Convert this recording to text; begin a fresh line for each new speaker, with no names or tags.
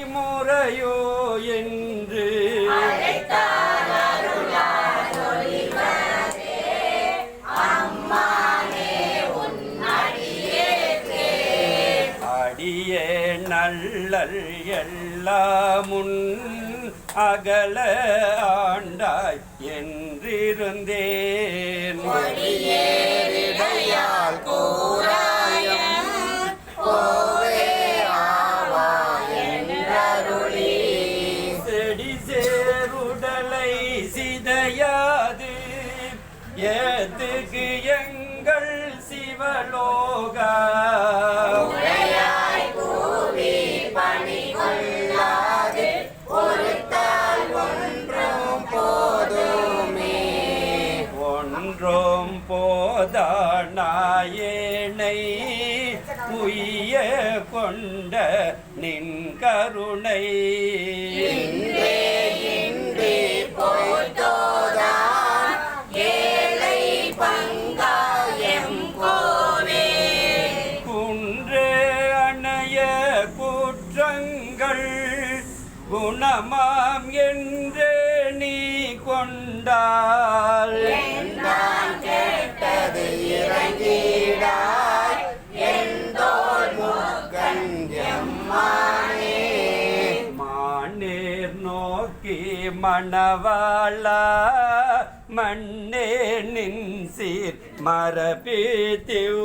முறையோ என்று அடியே நல்லல் எல்லாமுன் அகல ஆண்டாய் என்றிருந்தேன். செடி சேருடலை சிதையாது ஏத்துக்கு எங்கள் சிவலோகா ஒன்றும் போதானாயேனை உய்ய கொண்ட நின் கருணை குன்றே அணைய குற்றங்கள் குணமாம் என்றே நீ கொண்டால்
கேட்டது இறங்கிடாய் எந்தோர் முகஞ்சம்மானே.
மானேர் நோக்கி மணவாளா மண்ணே நின் சீர் மரபித்தியூ